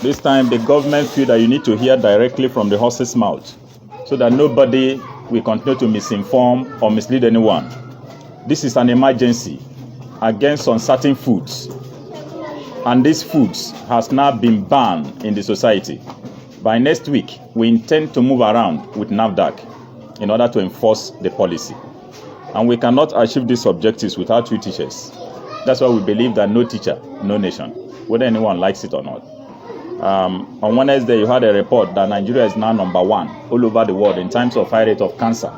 This time the government feel that you need to hear directly from the horse's mouth so that nobody will continue to misinform or mislead anyone. This is an emergency against uncertain foods, and these foods has now been banned in the society. By next week, we intend to move around with NAFDAC in order to enforce the policy. And we cannot achieve these objectives without you teachers. That's why we believe that no teacher, no nation, whether anyone likes it or not. On Wednesday, you had a report that Nigeria is now number 1 all over the world in terms of high rate of cancer.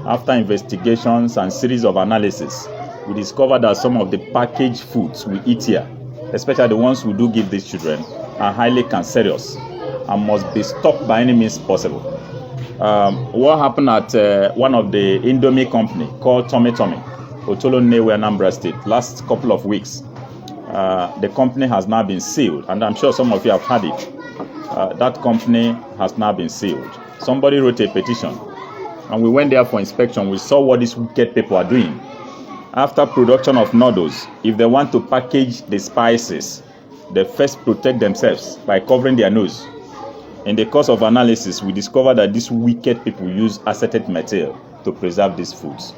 After investigations and series of analysis, we discovered that some of the packaged foods we eat here, especially the ones we do give these children, are highly cancerous and must be stopped by any means possible. What happened at one of the Indomie company called Tommy, Otolo Nnewi, Anambra State, last couple of weeks, the company has now been sealed, and I'm sure some of you have heard it. That company has now been sealed. Somebody wrote a petition, and we went there for inspection. We saw what these wicked people are doing. After production of noodles, if they want to package the spices, they first protect themselves by covering their nose. In the course of analysis, we discovered that these wicked people use acetate material to preserve these foods.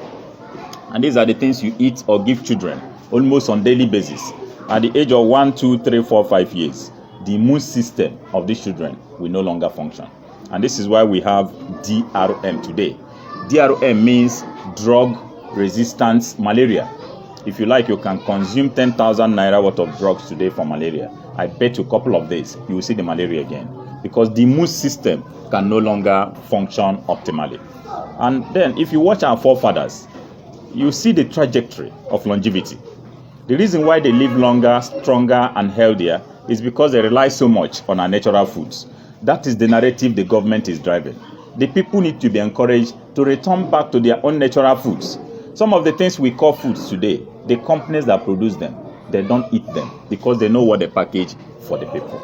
And these are the things you eat or give children almost on daily basis. At the age of 1, 2, 3, 4, 5 years, the immune system of these children will no longer function. And this is why we have DRM today. DRM means drug-resistant malaria. If you like, you can consume 10,000 naira worth of drugs today for malaria. I bet you a couple of days, you will see the malaria again. Because the immune system can no longer function optimally. And then, if you watch our forefathers, you see the trajectory of longevity. The reason why they live longer, stronger, and healthier is because they rely so much on our natural foods. That is the narrative the government is driving. The people need to be encouraged to return back to their own natural foods. Some of the things we call foods today, the companies that produce them, they don't eat them because they know what they package for the people.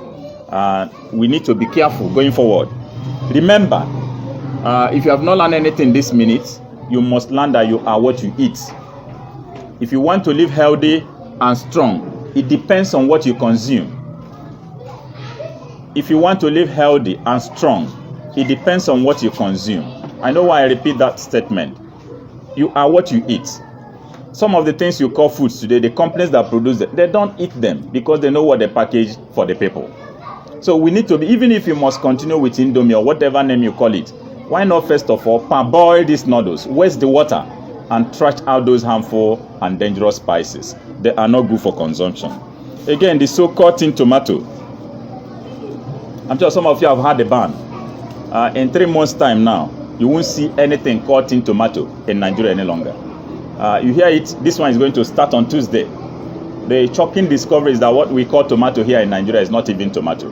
We need to be careful going forward. Remember, if you have not learned anything this minute, you must learn that you are what you eat. If you want to live healthy and strong, it depends on what you consume. If you want to live healthy and strong, it depends on what you consume. I know why I repeat that statement. You are what you eat. Some of the things you call foods today, the companies that produce them, they don't eat them because they know what they package for the people. So we need to be, even if you must continue with Indomie or whatever name you call it, why not first of all parboil these noodles, waste the water, and trash out those harmful and dangerous spices. They are not good for consumption. Again, the so-called tin tomato. I'm sure some of you have had the ban. In 3 months' time now, you won't see anything called tin tomato in Nigeria any longer. You hear it, this one is going to start on Tuesday. The shocking discovery is that what we call tomato here in Nigeria is not even tomato.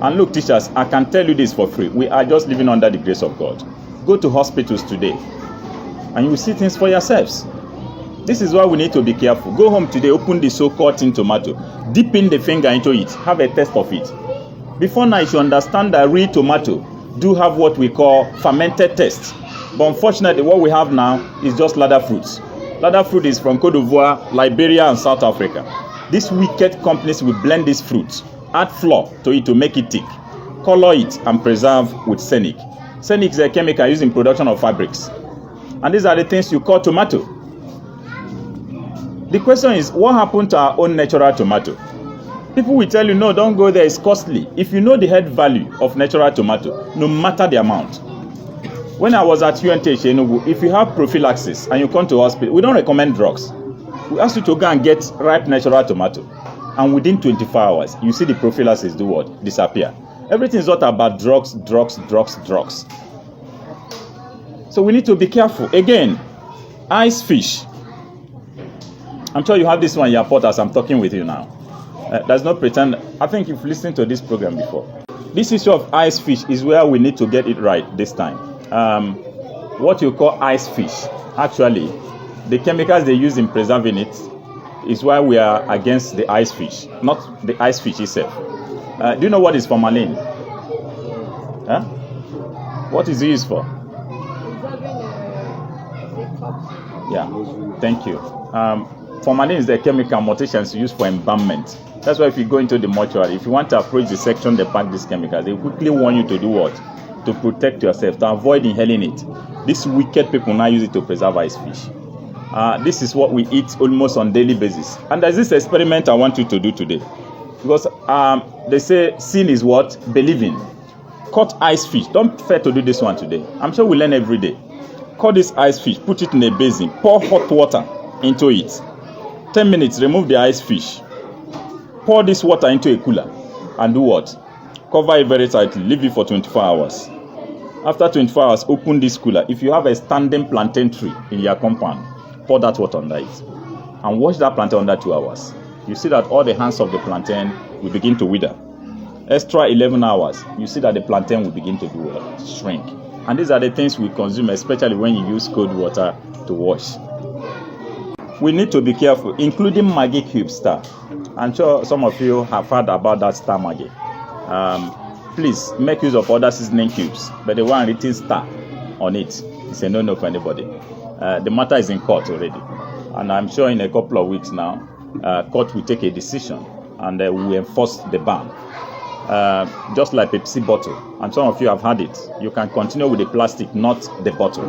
And look, teachers, I can tell you this for free. We are just living under the grace of God. Go to hospitals today, and you will see things for yourselves. This is why we need to be careful. Go home today, open the so-called tin tomato, dip in the finger into it, have a taste of it. Before now, you should understand that real tomato do have what we call fermented taste. But unfortunately, what we have now is just ladder fruits. Ladder fruit is from Cote d'Ivoire, Liberia, and South Africa. These wicked companies will blend these fruits, add flour to it to make it thick, color it, and preserve with scenic. Scenic is a chemical used in production of fabrics. And these are the things you call tomato. The question is, what happened to our own natural tomato? People will tell you, no, don't go there, it's costly. If you know the head value of natural tomato, no matter the amount. When I was at UNTH Enugu, if you have prophylaxis and you come to hospital, we don't recommend drugs. We ask you to go and get ripe natural tomato. And within 24 hours, you see the prophylaxis do what? Disappear. Everything is not about drugs. So we need to be careful. Again, ice fish. I'm sure you have this one in your pot as I'm talking with you now. There's no pretend. I think you've listened to this program before. This issue of ice fish is where we need to get it right this time. What you call ice fish, actually, the chemicals they use in preserving it is why we are against the ice fish, not the ice fish itself. Do you know what is formalin? Huh? What is it used for? Yeah, thank you. Formalin is the chemical mutations used for embalmment. That's why if you go into the mortuary, if you want to approach the section they pack these chemicals, they quickly warn you to do what? To protect yourself, to avoid inhaling it. These wicked people now use it to preserve ice fish. This is what we eat almost on daily basis. And there's this experiment I want you to do today. Because they say sin is what? Believing. Cut ice fish. Don't fear to do this one today. I'm sure we learn every day. Cut this ice fish, put it in a basin, pour hot water into it. 10 minutes, remove the ice fish. Pour this water into a cooler and do what? Cover it very tightly. Leave it for 24 hours. After 24 hours, open this cooler. If you have a standing plantain tree in your compound, pour that water under it. And wash that plantain under 2 hours. You see that all the hands of the plantain will begin to wither. Extra 11 hours, you see that the plantain will begin to do what? Shrink. And these are the things we consume, especially when you use cold water to wash. We need to be careful, including Maggi cube star. I'm sure some of you have heard about that star Maggi. Please make use of other seasoning cubes, but the one written star on it is a no-no for anybody. The matter is in court already, and I'm sure in a couple of weeks now, court will take a decision and will enforce the ban. Just like Pepsi bottle, and some of you have had it. You can continue with the plastic, not the bottle.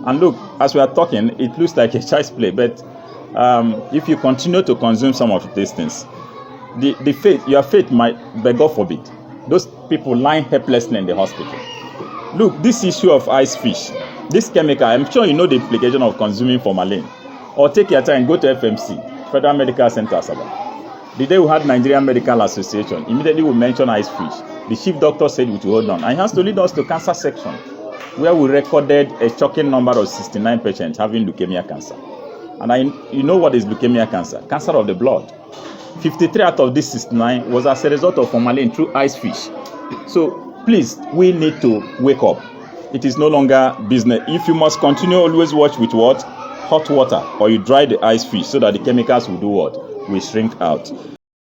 And look, as we are talking, it looks like a child's play, but if you continue to consume some of these things, your faith might, but God forbid, those people lying helplessly in the hospital. Look, this issue of ice fish, this chemical, I'm sure you know the implication of consuming formalin. Or take your time, go to FMC, Federal Medical Center, Asaba. The day we had Nigerian Medical Association, immediately we mentioned ice fish. The chief doctor said we should hold on. And he has to lead us to cancer section, where we recorded a shocking number of 69 patients having leukemia cancer. And you know what is leukemia cancer? Cancer of the blood. 53 out of these 69 was as a result of formalin through ice fish. So please, we need to wake up. It is no longer business. If you must continue, always watch with what? Hot water, or you dry the ice fish so that the chemicals will do what? Will shrink out.